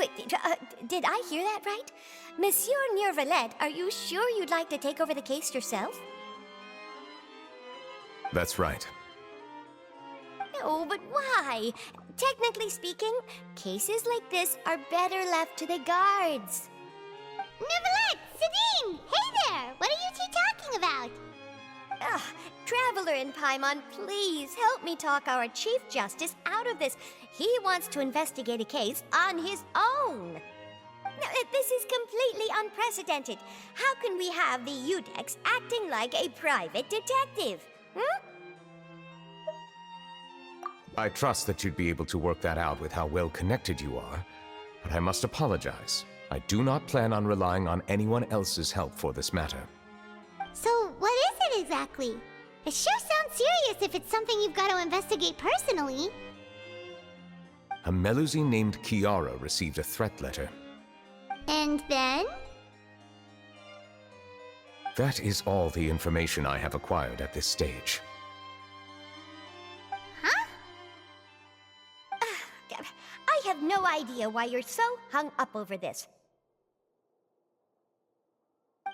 Wait, did I hear that right? Monsieur Neurvalet, are you sure you'd like to take over the case yourself? That's right. Oh, but why? Technically speaking, cases like this are better left to the guards. Neverlet! Sidine! Hey there! What are you two talking about? Ugh, Traveler in Paimon, please help me talk our Chief Justice out of this. He wants to investigate a case on his own. Now, this is completely unprecedented. How can we have the Udex acting like a private detective? I trust that you'd be able to work that out with how well connected you are, but I must apologize. I do not plan on relying on anyone else's help for this matter. So, what is it exactly? It sure sounds serious if it's something you've got to investigate personally. A Melusine named Kiara received a threat letter. And then? That is all the information I have acquired at this stage. Huh? I have no idea why you're so hung up over this.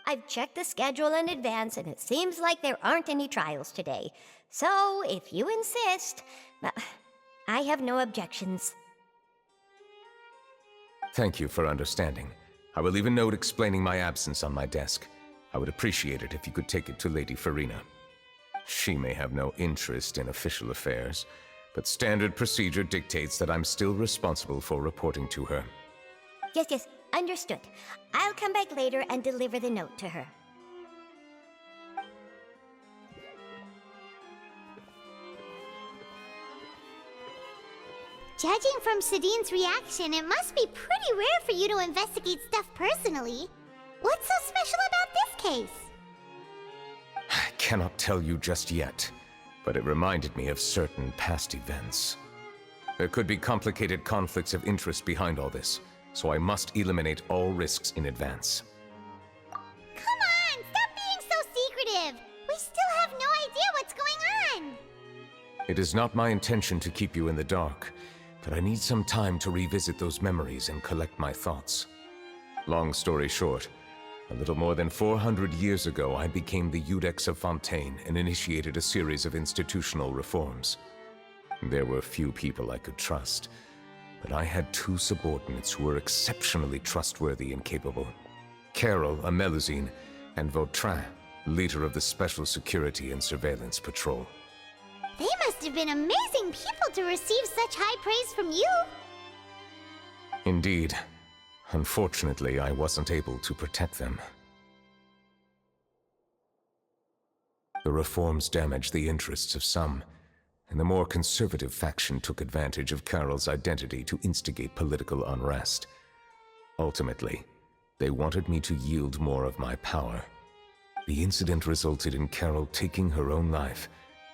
I've checked the schedule in advance, and it seems like there aren't any trials today. So, if you insist, I have no objections. Thank you for understanding. I will leave a note explaining my absence on my desk. I would appreciate it if you could take it to Lady Farina. She may have no interest in official affairs, but standard procedure dictates that I'm still responsible for reporting to her. Yes, understood. I'll come back later and deliver the note to her. Judging from Sidine's reaction, it must be pretty rare for you to investigate stuff personally. What's so special about this case? I cannot tell you just yet, but it reminded me of certain past events. There could be complicated conflicts of interest behind all this, so I must eliminate all risks in advance. Come on, stop being so secretive! We still have no idea what's going on! It is not my intention to keep you in the dark, but I need some time to revisit those memories and collect my thoughts. Long story short, a little more than 400 years ago, I became the Udex of Fontaine and initiated a series of institutional reforms. There were few people I could trust, but I had two subordinates who were exceptionally trustworthy and capable. Carol, a Melusine, and Vautrin, leader of the Special Security and Surveillance Patrol. They must have been amazing people to receive such high praise from you! Indeed. Unfortunately, I wasn't able to protect them. The reforms damaged the interests of some, and the more conservative faction took advantage of Carol's identity to instigate political unrest. Ultimately, they wanted me to yield more of my power. The incident resulted in Carol taking her own life,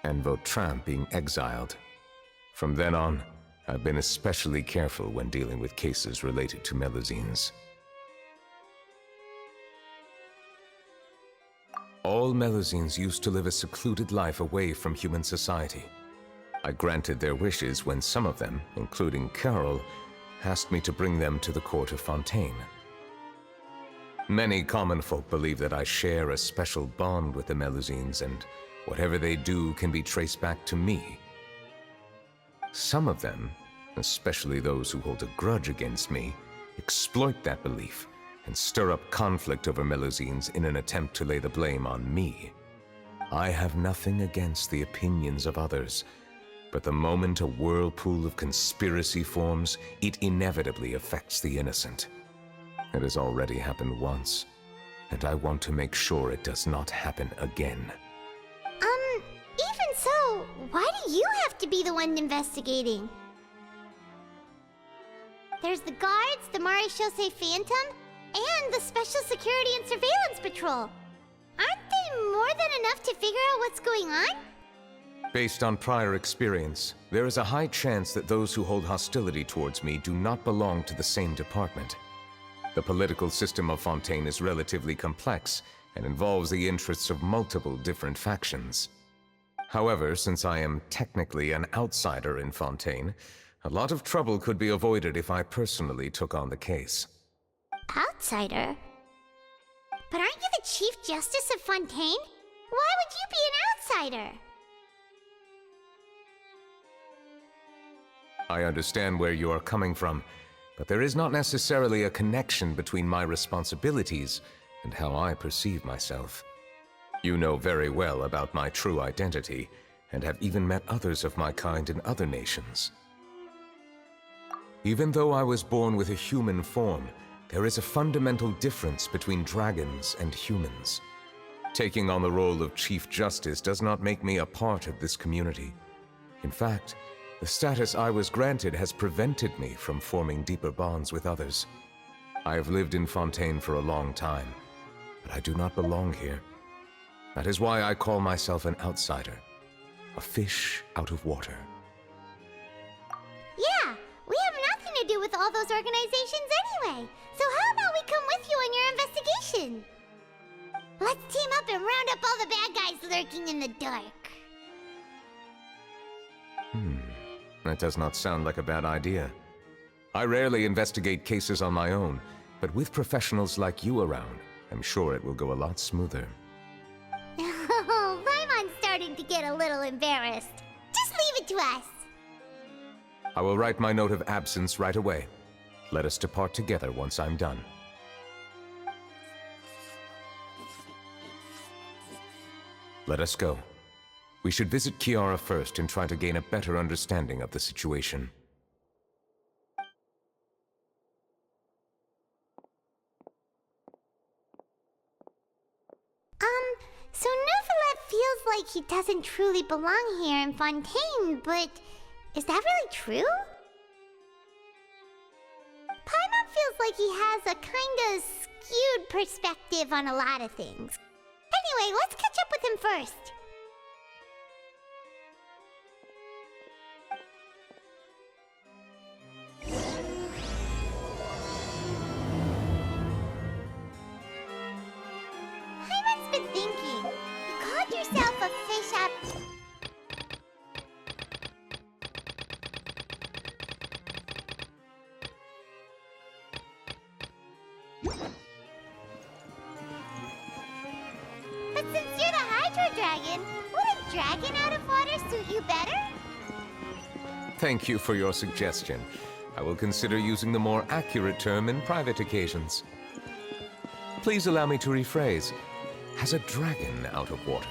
and Vautrin being exiled. From then on, I've been especially careful when dealing with cases related to Melusines. All Melusines used to live a secluded life away from human society. I granted their wishes when some of them, including Carol, asked me to bring them to the court of Fontaine. Many common folk believe that I share a special bond with the Melusines, and whatever they do can be traced back to me. Some of them, especially those who hold a grudge against me, exploit that belief and stir up conflict over Melusines in an attempt to lay the blame on me. I have nothing against the opinions of others, but the moment a whirlpool of conspiracy forms, it inevitably affects the innocent. It has already happened once, and I want to make sure it does not happen again. Even so, why do you have to be the one investigating? There's the guards, the Marechaussee Phantom, and the Special Security and Surveillance Patrol. Aren't they more than enough to figure out what's going on? Based on prior experience, there is a high chance that those who hold hostility towards me do not belong to the same department. The political system of Fontaine is relatively complex and involves the interests of multiple different factions. However, since I am technically an outsider in Fontaine, A lot of trouble could be avoided if I personally took on the case. Outsider? But aren't you the Chief Justice of Fontaine? Why would you be an outsider? I understand where you are coming from, but there is not necessarily a connection between my responsibilities and how I perceive myself. You know very well about my true identity, and have even met others of my kind in other nations. Even though I was born with a human form, there is a fundamental difference between dragons and humans. Taking on the role of Chief Justice does not make me a part of this community. In fact, the status I was granted has prevented me from forming deeper bonds with others. I have lived in Fontaine for a long time, but I do not belong here. That is why I call myself an outsider, a fish out of water. Yeah, we have nothing to do with all those organizations anyway. So how about we come with you on your investigation? Let's team up and round up all the bad guys lurking in the dark. That does not sound like a bad idea. I rarely investigate cases on my own, but with professionals like you around, I'm sure it will go a lot smoother. Oh, Paimon's starting to get a little embarrassed. Just leave it to us. I will write my note of absence right away. Let us depart together once I'm done. Let us go. We should visit Kiara first and try to gain a better understanding of the situation. So Neuvillette feels like he doesn't truly belong here in Fontaine, but is that really true? Paimon feels like he has a kinda skewed perspective on a lot of things. Anyway, let's catch up with him first. Paimon's been thinking. You called yourself a fish out... But since you're the Hydro Dragon, would a dragon out of water suit you better? Thank you for your suggestion. I will consider using the more accurate term in private occasions. Please allow me to rephrase. Has a dragon out of water?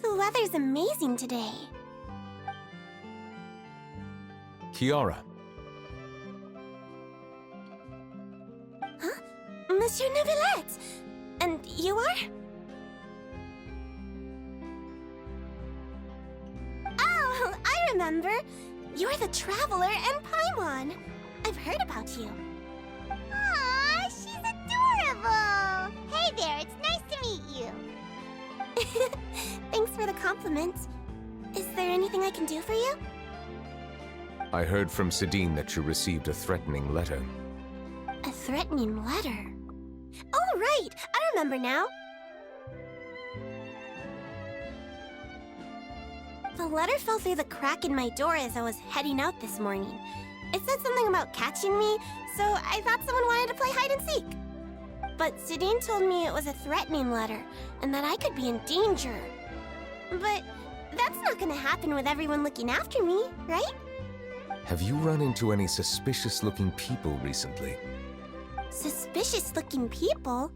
The weather's amazing today. Kiara. Huh? Monsieur Neuvillette! And you are? Oh, I remember. You're the Traveler and Paimon. I've heard about you. Aw, she's adorable! Hey there, it's nice to meet you. Thanks for the compliment. Is there anything I can do for you? I heard from Sidine that you received a threatening letter. A threatening letter? Oh, right! I remember now. The letter fell through the crack in my door as I was heading out this morning. It said something about catching me, so I thought someone wanted to play hide and seek. But Sidine told me it was a threatening letter, and that I could be in danger. But that's not gonna happen with everyone looking after me, right? Have you run into any suspicious-looking people recently? Suspicious-looking people?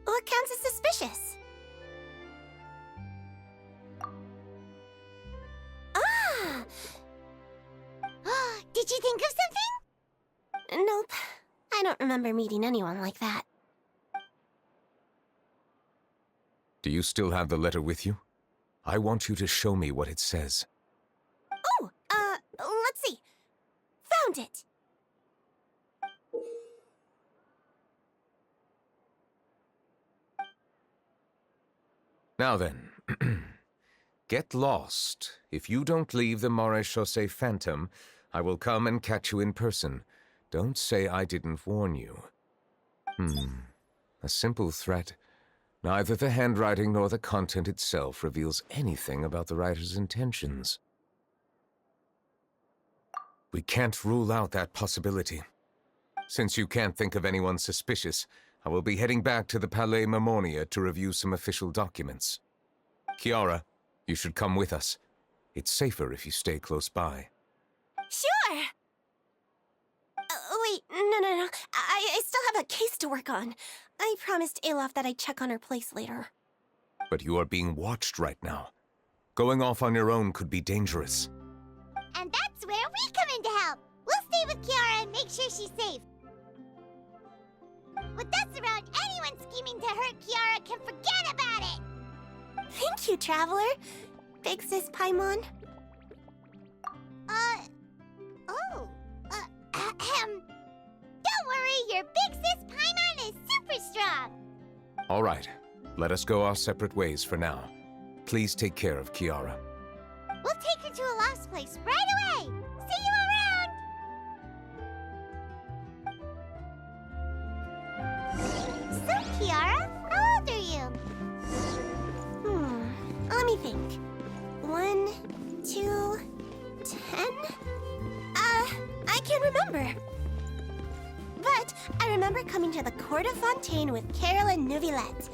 What counts as suspicious? Ah! Did you think of something? Nope. I don't remember meeting anyone like that. Do you still have the letter with you? I want you to show me what it says. Oh, let's see. Found it. Now then, get lost. If you don't leave the Maréchaussée Phantom, I will come and catch you in person. Don't say I didn't warn you. A simple threat. Neither the handwriting nor the content itself reveals anything about the writer's intentions. We can't rule out that possibility. Since you can't think of anyone suspicious, I will be heading back to the Palais Mermonia to review some official documents. Kiara, you should come with us. It's safer if you stay close by. Sure! Wait, no. I still have a case to work on. I promised Alof that I'd check on her place later. But you are being watched right now. Going off on your own could be dangerous. And that's where we come in to help. We'll stay with Kiara and make sure she's safe. With us around, anyone scheming to hurt Kiara can forget about it! Thank you, Traveler. Big Sis Paimon. Don't worry, your Big Sis Paimon is super strong! All right, let us go our separate ways for now. Please take care of Kiara. We'll take her to a lost place right away! See you around! So, Kiara, how old are you? Let me think. 1, 2, 10? I can't remember. But I remember coming to the Court of Fontaine with Carol and Neuvillette.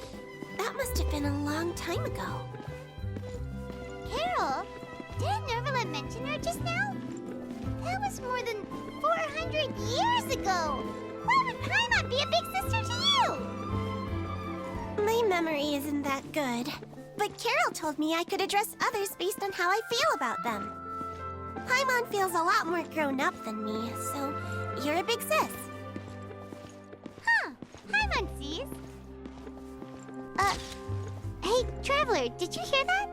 That must have been a long time ago. Carol? Didn't Neuvillette mention her just now? That was more than 400 years ago! Why would Paimon be a big sister to you? My memory isn't that good. But Carol told me I could address others based on how I feel about them. Paimon feels a lot more grown up than me, so you're a big sis. Huh, Paimon sees. Hey, Traveler, did you hear that?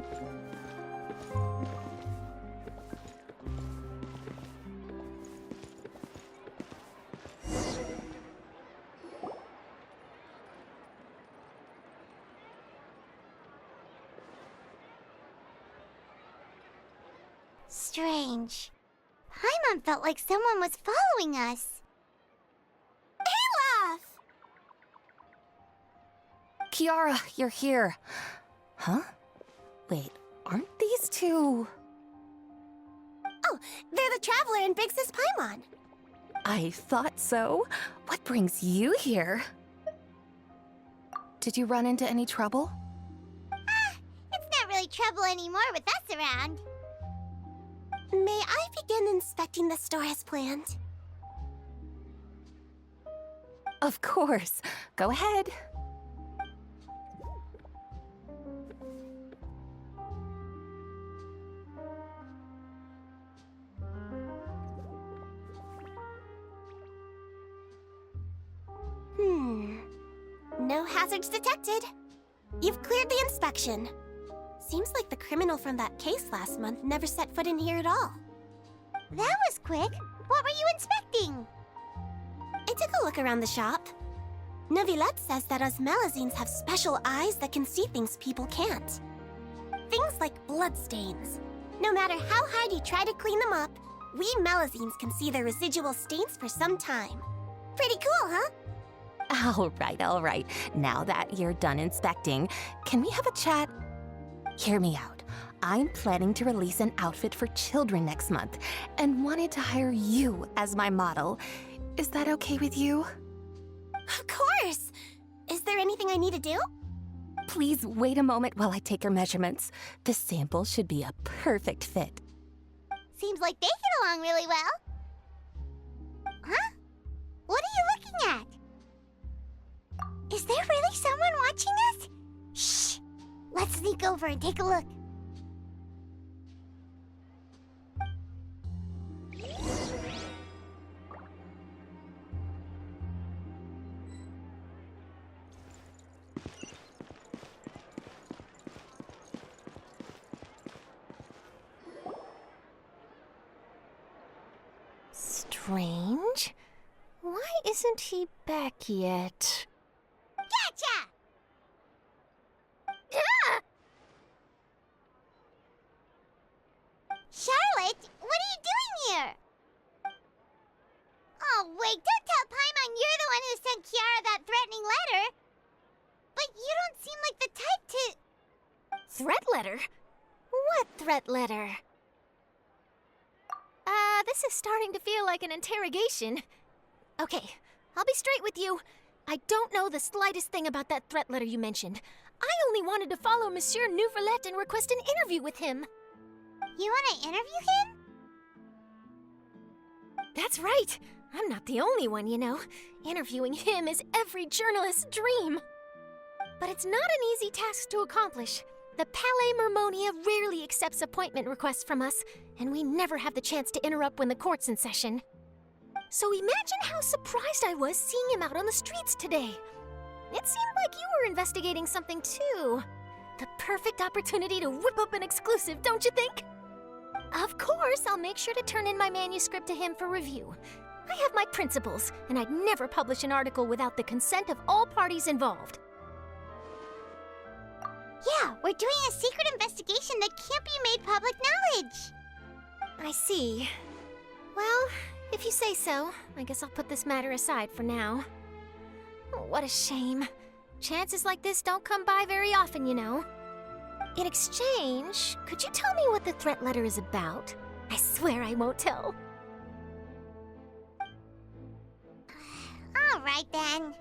Strange. Paimon felt like someone was following us. Olaf! Kiara, you're here. Huh? Wait, aren't these two... Oh, they're the Traveler and Big Sis Paimon. I thought so. What brings you here? Did you run into any trouble? It's not really trouble anymore with us around. May I begin inspecting the store as planned? Of course. Go ahead. No hazards detected. You've cleared the inspection. Seems like the criminal from that case last month never set foot in here at all. That was quick. What were you inspecting? I took a look around the shop. Neuvillette says that us Melazines have special eyes that can see things people can't. looks like bloodstains. No matter how hard you try to clean them up, we Melazines can see their residual stains for some time. Pretty cool, huh? All right, all right. Now that you're done inspecting, can we have a chat? Hear me out. I'm planning to release an outfit for children next month and wanted to hire you as my model. Is that okay with you? Of course! Is there anything I need to do? Please wait a moment while I take your measurements. The sample should be a perfect fit. Seems like they get along really well. Huh? What are you looking at? Is there really someone watching us? Shh! Let's sneak over and take a look. Strange. Why isn't he back yet? Gotcha! Charlotte, what are you doing here? Oh, wait, don't tell Paimon you're the one who sent Kiara that threatening letter. But you don't seem like the type to... Threat letter? What threat letter? This is starting to feel like an interrogation. Okay, I'll be straight with you. I don't know the slightest thing about that threat letter you mentioned. I only wanted to follow Monsieur Nouvelette and request an interview with him. You want to interview him? That's right. I'm not the only one, you know. Interviewing him is every journalist's dream. But it's not an easy task to accomplish. The Palais Mermonia rarely accepts appointment requests from us, and we never have the chance to interrupt when the court's in session. So imagine how surprised I was seeing him out on the streets today. It seemed like you were investigating something too. The perfect opportunity to whip up an exclusive, don't you think? Of course, I'll make sure to turn in my manuscript to him for review. I have my principles, and I'd never publish an article without the consent of all parties involved. Yeah, we're doing a secret investigation that can't be made public knowledge. I see. Well, if you say so, I guess I'll put this matter aside for now. Oh, what a shame. Chances like this don't come by very often, you know. In exchange, could you tell me what the threat letter is about? I swear I won't tell. All right, then.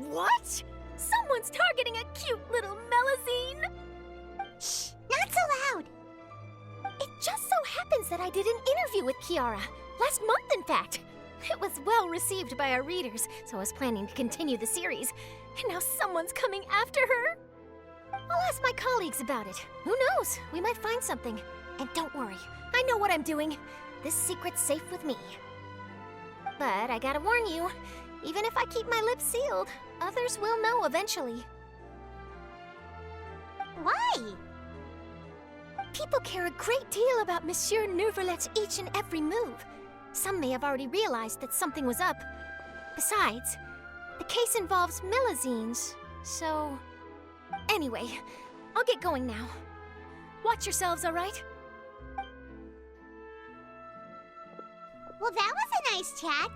What? Someone's targeting a cute little Melazine? Shh, not so loud. It just so happens that I did an interview with Kiara. Last month, in fact. It was well received by our readers, so I was planning to continue the series. And now someone's coming after her. I'll ask my colleagues about it. Who knows? We might find something. And don't worry, I know what I'm doing. This secret's safe with me. But I gotta warn you, even if I keep my lips sealed, others will know eventually. Why? People care a great deal about Monsieur Nouvelette's each and every move. Some may have already realized that something was up. Besides, the case involves Melazines, so... Anyway, I'll get going now. Watch yourselves, all right? Well, that was a nice chat.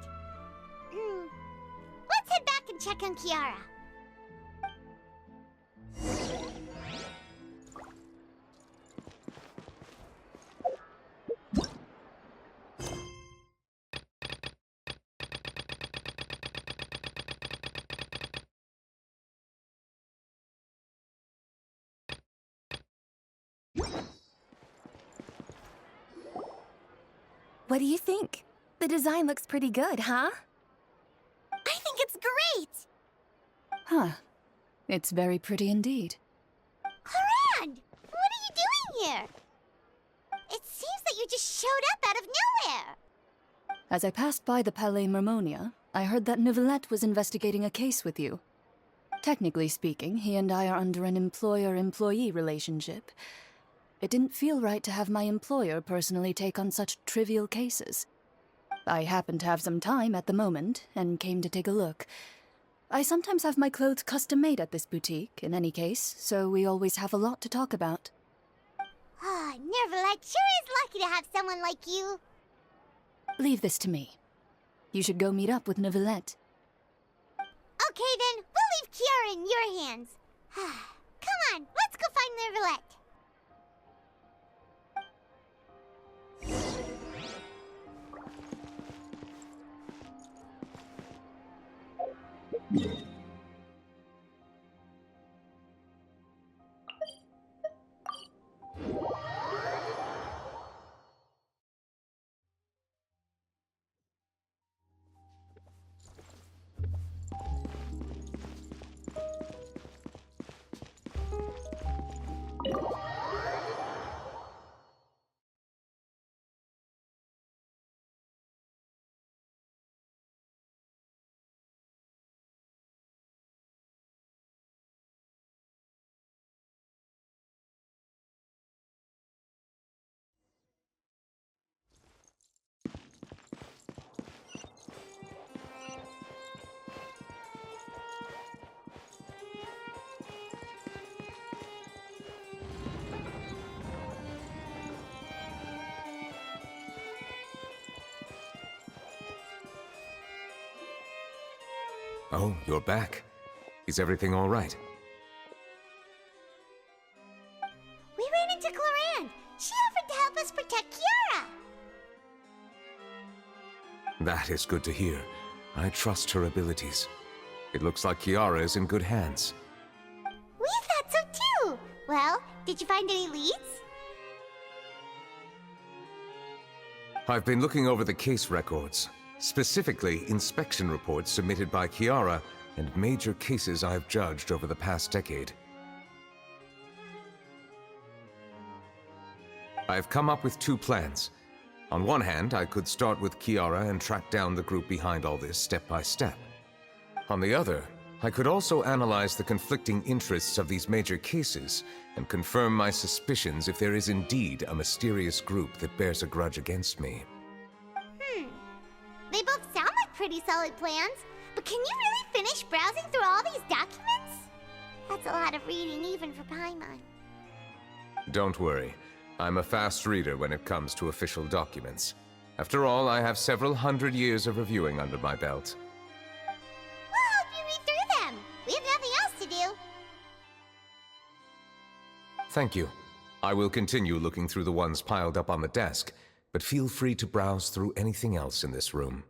Let's head back and check on Kiara. What do you think? The design looks pretty good, huh? I think it's great! Huh. It's very pretty indeed. Harand! What are you doing here? It seems that you just showed up out of nowhere! As I passed by the Palais Mermonia, I heard that Nouvelette was investigating a case with you. Technically speaking, he and I are under an employer-employee relationship. It didn't feel right to have my employer personally take on such trivial cases. I happened to have some time at the moment, and came to take a look. I sometimes have my clothes custom made at this boutique, in any case, so we always have a lot to talk about. Ah, Nervalet sure is lucky to have someone like you. Leave this to me. You should go meet up with Neuvillette. Okay then, we'll leave Kiara in your hands. Come on, let's go find Nervalet. Oh, you're back. Is everything all right? We ran into Clorande. She offered to help us protect Kiara. That is good to hear. I trust her abilities. It looks like Kiara is in good hands. We thought so too. Well, did you find any leads? I've been looking over the case records, specifically inspection reports submitted by Kiara and major cases I've judged over the past decade. I've come up with two plans. On one hand, I could start with Kiara and track down the group behind all this step by step. On the other, I could also analyze the conflicting interests of these major cases and confirm my suspicions if there is indeed a mysterious group that bears a grudge against me. They both sound like pretty solid plans, but can you really finish browsing through all these documents? That's a lot of reading even for Paimon. Don't worry. I'm a fast reader when it comes to official documents. After all, I have several hundred years of reviewing under my belt. We'll help you read through them. We have nothing else to do. Thank you. I will continue looking through the ones piled up on the desk, but feel free to browse through anything else in this room.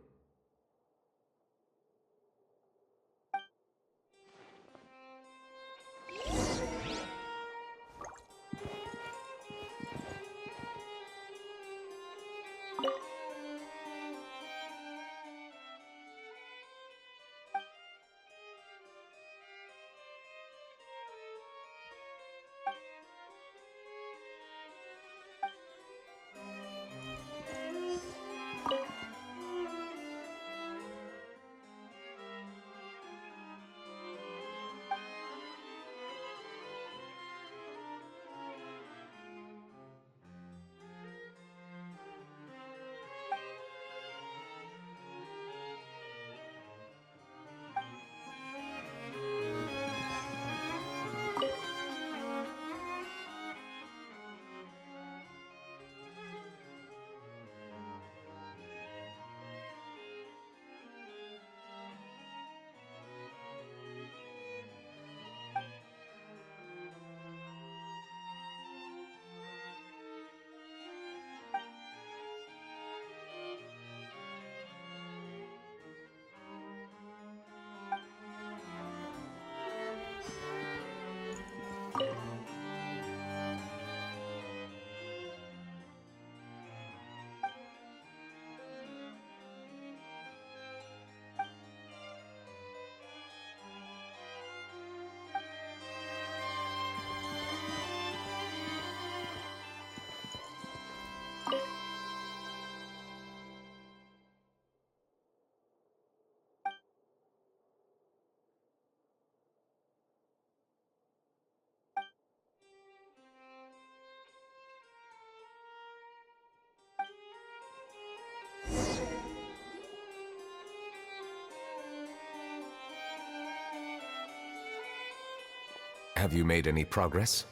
Have you made any progress?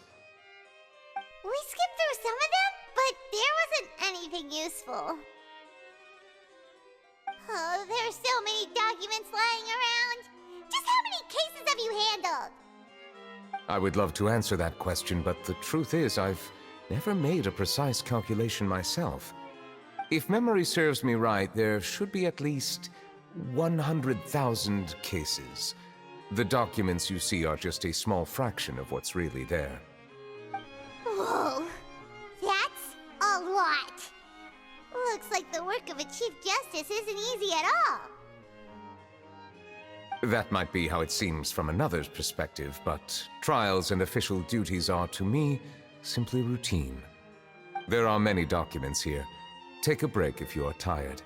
We skipped through some of them, but there wasn't anything useful. Oh, there are so many documents lying around. Just how many cases have you handled? I would love to answer that question, but the truth is I've never made a precise calculation myself. If memory serves me right, there should be at least 100,000 cases. The documents you see are just a small fraction of what's really there. Whoa, that's a lot. Looks like the work of a Chief Justice isn't easy at all. That might be how it seems from another's perspective, but trials and official duties are, to me, simply routine. There are many documents here. Take a break if you are tired.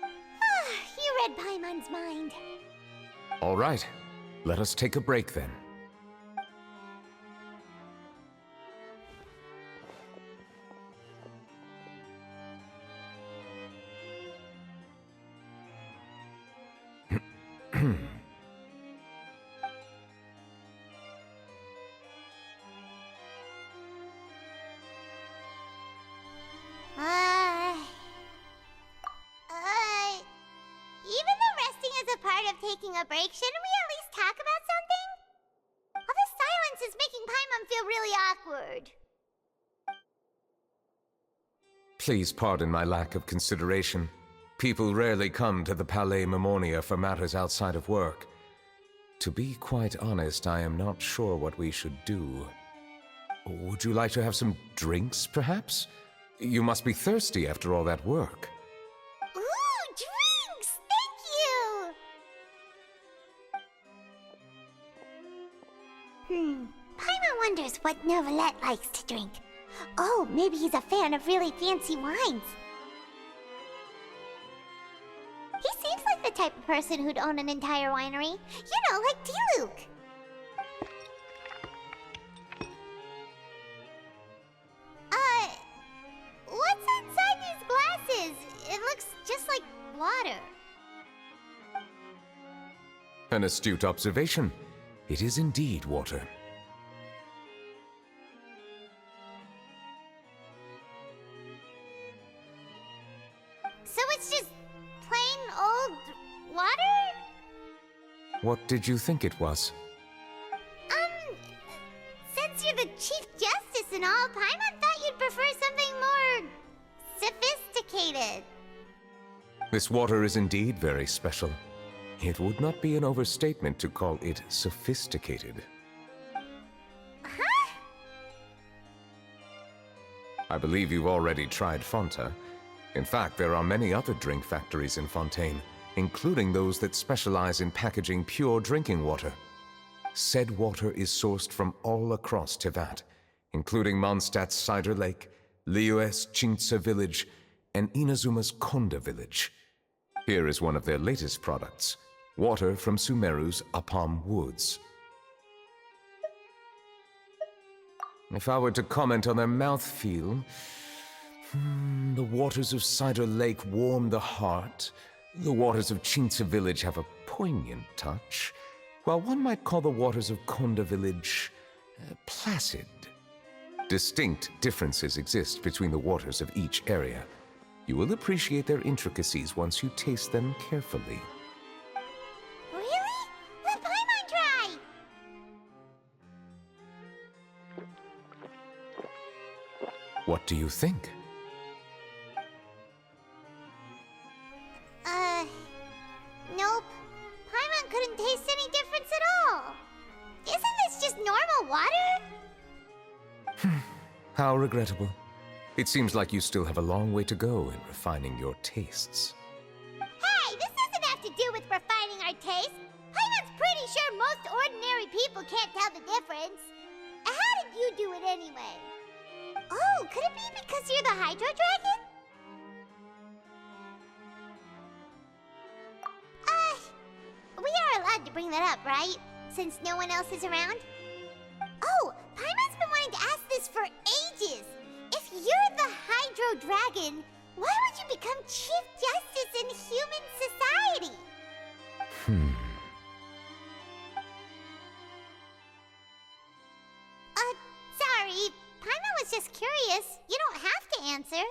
You read Paimon's mind. All right, let us take a break then. Even though resting is a part of taking a break, shouldn't we at least talk about something? All this silence is making Paimon feel really awkward. Please pardon my lack of consideration. People rarely come to the Palais Mermonia for matters outside of work. To be quite honest, I am not sure what we should do. Would you like to have some drinks, perhaps? You must be thirsty after all that work. Ooh, drinks! Thank you! Paimon wonders what Novelette likes to drink. Oh, maybe he's a fan of really fancy wines. He seems like the type of person who'd own an entire winery. You know, like Diluc. What's inside these glasses? It looks just like water. An astute observation. It is indeed water. So it's just plain old water? What did you think it was? Since you're the Chief Justice and all, Paimon thought you'd prefer something more sophisticated. This water is indeed very special. It would not be an overstatement to call it sophisticated. Huh? I believe you've already tried Fonta. In fact, there are many other drink factories in Fontaine, including those that specialize in packaging pure drinking water. Said water is sourced from all across Tevat, including Mondstadt's Cider Lake, Liyue's Chintsa Village, and Inazuma's Konda Village. Here is one of their latest products, water from Sumeru's Apam Woods. If I were to comment on their mouthfeel, the waters of Cider Lake warm the heart, the waters of Chintsa Village have a poignant touch, while one might call the waters of Konda Village placid. Distinct differences exist between the waters of each area. You will appreciate their intricacies once you taste them carefully. Really? Let Paimon try! What do you think? Nope. Paimon couldn't taste any difference at all. Isn't this just normal water? How regrettable. It seems like you still have a long way to go in refining your tastes. Hey, this doesn't have to do with refining our taste. Paimon's pretty sure most ordinary people can't tell the difference. How did you do it anyway? Oh, could it be because you're the Hydro Dragon? We are allowed to bring that up, right? Since no one else is around? Oh, Paimon's been wanting to ask this for ages. If you're the Hydro Dragon, why would you become Chief Justice in human society? curious. You don't have to answer.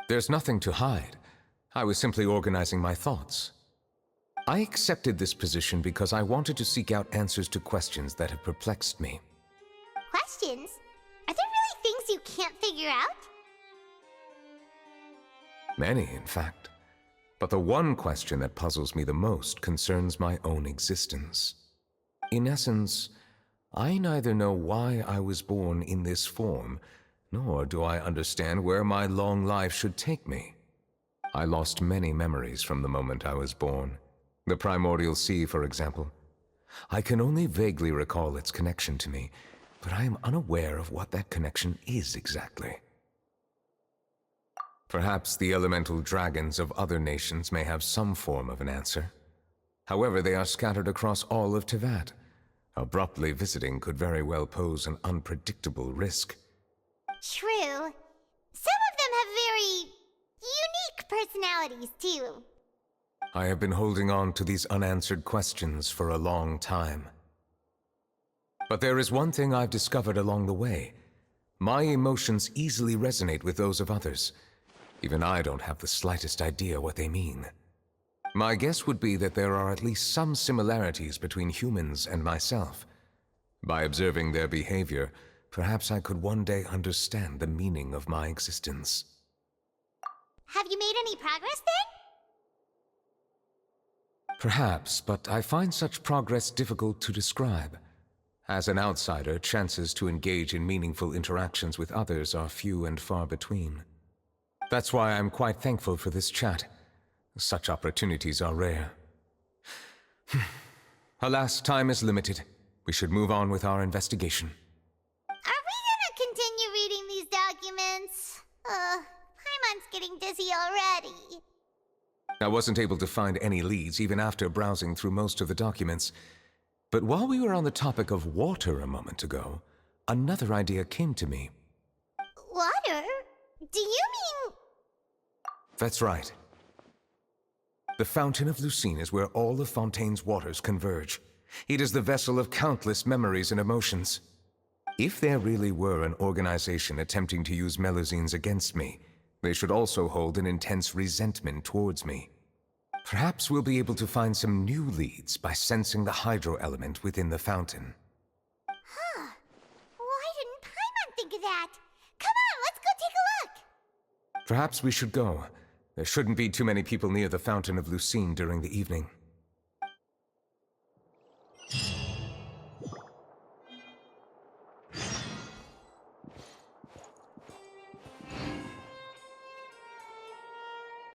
There's nothing to hide. I was simply organizing my thoughts. I accepted this position because I wanted to seek out answers to questions that have perplexed me. Questions? Are there really things you can't figure out? Many, in fact. But the one question that puzzles me the most concerns my own existence. In essence, I neither know why I was born in this form, nor do I understand where my long life should take me. I lost many memories from the moment I was born. The primordial sea, for example. I can only vaguely recall its connection to me, but I am unaware of what that connection is exactly. Perhaps the elemental dragons of other nations may have some form of an answer. However, they are scattered across all of Teyvat. Abruptly visiting could very well pose an unpredictable risk. True. Some of them have very unique personalities, too. I have been holding on to these unanswered questions for a long time. But there is one thing I've discovered along the way. My emotions easily resonate with those of others. Even I don't have the slightest idea what they mean. My guess would be that there are at least some similarities between humans and myself. By observing their behavior, perhaps I could one day understand the meaning of my existence. Have you made any progress then? Perhaps, but I find such progress difficult to describe. As an outsider, chances to engage in meaningful interactions with others are few and far between. That's why I'm quite thankful for this chat. Such opportunities are rare. Alas, time is limited. We should move on with our investigation. Are we gonna continue reading these documents? Paimon's getting dizzy already. I wasn't able to find any leads even after browsing through most of the documents. But while we were on the topic of water a moment ago, another idea came to me. Water? Do you mean... That's right. The Fountain of Lucine is where all of Fontaine's waters converge. It is the vessel of countless memories and emotions. If there really were an organization attempting to use Melusines against me, they should also hold an intense resentment towards me. Perhaps we'll be able to find some new leads by sensing the hydro element within the fountain. Huh. Why didn't Paimon think of that? Come on, let's go take a look! Perhaps we should go. There shouldn't be too many people near the Fountain of Lucine during the evening.